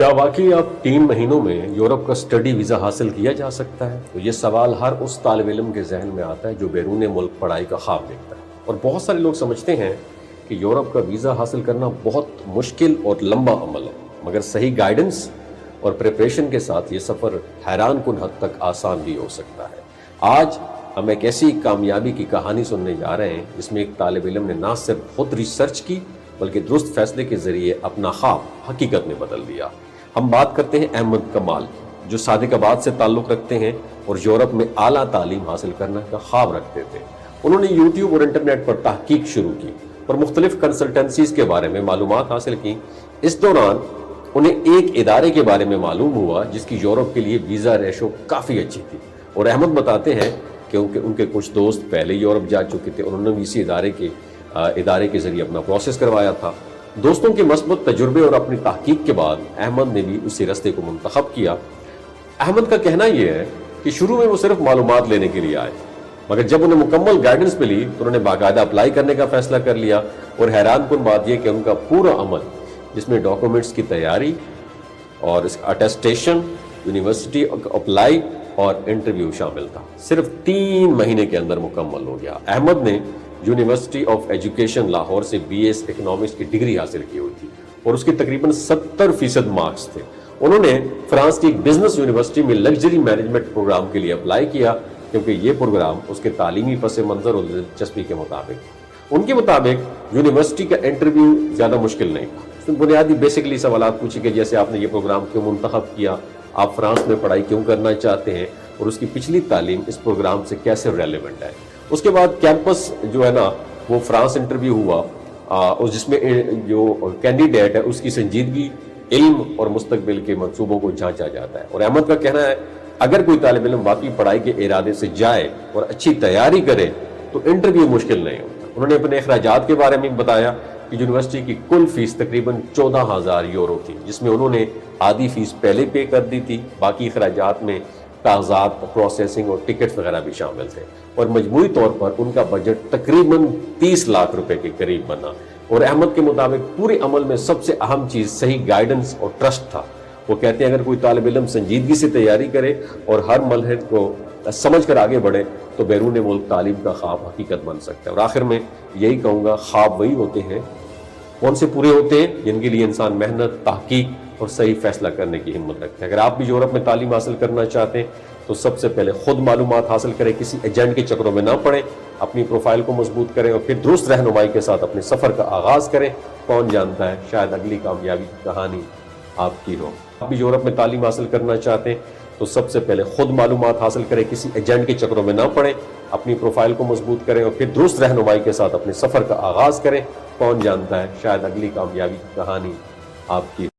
क्या वाकई आप 3 महीनों में यूरोप का स्टडी वीज़ा हासिल किया जा सकता है? तो ये सवाल हर उस तालिब इल्म के जहन में आता है जो बैरून मुल्क पढ़ाई का ख्वाब देखता है। और बहुत सारे लोग समझते हैं कि यूरोप का वीज़ा हासिल करना बहुत मुश्किल और लंबा अमल है, मगर सही गाइडेंस और प्रिपरेशन के साथ ये सफ़र हैरान कुन हद तक आसान भी हो सकता है। आज हम एक ऐसी कामयाबी की कहानी सुनने जा रहे हैं जिसमें एक तालिब इल्म ने ना सिर्फ खुद रिसर्च की बल्कि दुरुस्त फैसले के ज़रिए अपना ख्वाब हकीकत में बदल दिया। हम बात करते हैं अहमद कमाल, जो सादिकाबाद से ताल्लुक़ रखते हैं और यूरोप में आला तालीम हासिल करने का ख्वाब रखते थे। उन्होंने यूट्यूब और इंटरनेट पर तहकीक शुरू की और मुख्तलिफ कंसल्टेंसीज़ के बारे में मालूमात हासिल की। इस दौरान उन्हें एक इदारे के बारे में मालूम हुआ जिसकी यूरोप के लिए वीज़ा रेशो काफ़ी अच्छी थी। और अहमद बताते हैं कि उनके कुछ दोस्त पहले यूरोप जा चुके थे, उन्होंने भी इसी इदारे के ज़रिए अपना प्रोसेस करवाया था। दोस्तों के मस्बूत तजुर्बे और अपनी तहकीक के बाद अहमद ने भी उसी रास्ते को मुंतखब किया। अहमद का कहना यह है कि शुरू में वो सिर्फ मालूमात लेने के लिए आए, मगर जब उन्हें मुकम्मल गाइडेंस मिली तो उन्होंने बाकायदा अप्लाई करने का फैसला कर लिया। और हैरान कुन बात यह कि उनका पूरा अमल, जिसमें डॉक्यूमेंट्स की तैयारी और अटेस्टेशन, यूनिवर्सिटी अप्लाई और इंटरव्यू शामिल था, सिर्फ 3 महीने के अंदर मुकम्मल हो गया। अहमद ने यूनिवर्सिटी ऑफ एजुकेशन लाहौर से BS इकोनॉमिक्स की डिग्री हासिल की हुई थी और उसके तकरीबन 70% मार्क्स थे। उन्होंने फ्रांस की एक बिजनेस यूनिवर्सिटी में लग्जरी मैनेजमेंट प्रोग्राम के लिए अप्लाई किया, क्योंकि ये प्रोग्राम उसके तालीमी पस मंजर और दिलचस्पी के मुताबिक। उनके मुताबिक यूनिवर्सिटी का इंटरव्यू ज़्यादा मुश्किल नहीं था। उसमें बुनियादी बेसिकली सवाल पूछे गए, जैसे आपने ये प्रोग्राम क्यों मुंतखब किया, आप फ्रांस में पढ़ाई क्यों करना चाहते हैं और उसकी पिछली तालीम इस प्रोग्राम से कैसे रेलेवेंट है। उसके बाद कैंपस जो है ना, वो फ्रांस इंटरव्यू हुआ और जिसमें जो कैंडिडेट है उसकी संजीदगी, इल्म और मुस्तकबिल के मंसूबों को जांचा जाता है। और अहमद का कहना है अगर कोई तालिब इल्म वाकई पढ़ाई के इरादे से जाए और अच्छी तैयारी करे तो इंटरव्यू मुश्किल नहीं होता। उन्होंने अपने अखराजात के बारे में बताया कि यूनिवर्सिटी की कुल फीस तकरीबन 14,000 यूरो थी, जिसमें उन्होंने आधी फीस पहले पे कर दी थी, बाकी अखराजात में कागजात, प्रोसेसिंग और टिकट्स वगैरह भी शामिल थे। और मजमूई तौर पर उनका बजट तकरीबन 30 लाख रुपए के करीब बना। और अहमद के मुताबिक पूरे अमल में सबसे अहम चीज़ सही गाइडेंस और ट्रस्ट था। वो कहते हैं अगर कोई तालिब इल्म संजीदगी से तैयारी करे और हर मरहले को समझ कर आगे बढ़े तो बैरून मुल्क तालीम का ख्वाब हकीकत बन सकता है। और आखिर में यही कहूँगा, ख्वाब वही होते हैं कौन से पूरे होते हैं जिनके लिए इंसान मेहनत, तहकीक और सही फैसला करने की हिम्मत रखते हैं। अगर आप भी यूरोप में तालीम हासिल करना चाहते हैं तो सबसे पहले खुद मालूमात हासिल करें, किसी एजेंट के चक्रों में ना पड़ें, अपनी प्रोफाइल को मजबूत करें और फिर दुरुस्त रहनुमाई के साथ अपने सफ़र का आगाज़ करें। कौन जानता है, शायद अगली कामयाबी की कहानी आपकी हो। आप भी यूरोप में तालीम हासिल करना चाहते हैं तो सबसे पहले खुद मालूमात हासिल करें, किसी एजेंट के चक्रों में ना पड़ें, अपनी प्रोफाइल को मजबूत करें और फिर दुरुस्त रहनुमाई के साथ अपने सफ़र का आगाज़ करें। कौन जानता है, शायद अगली कामयाबी की कहानी आपकी हो।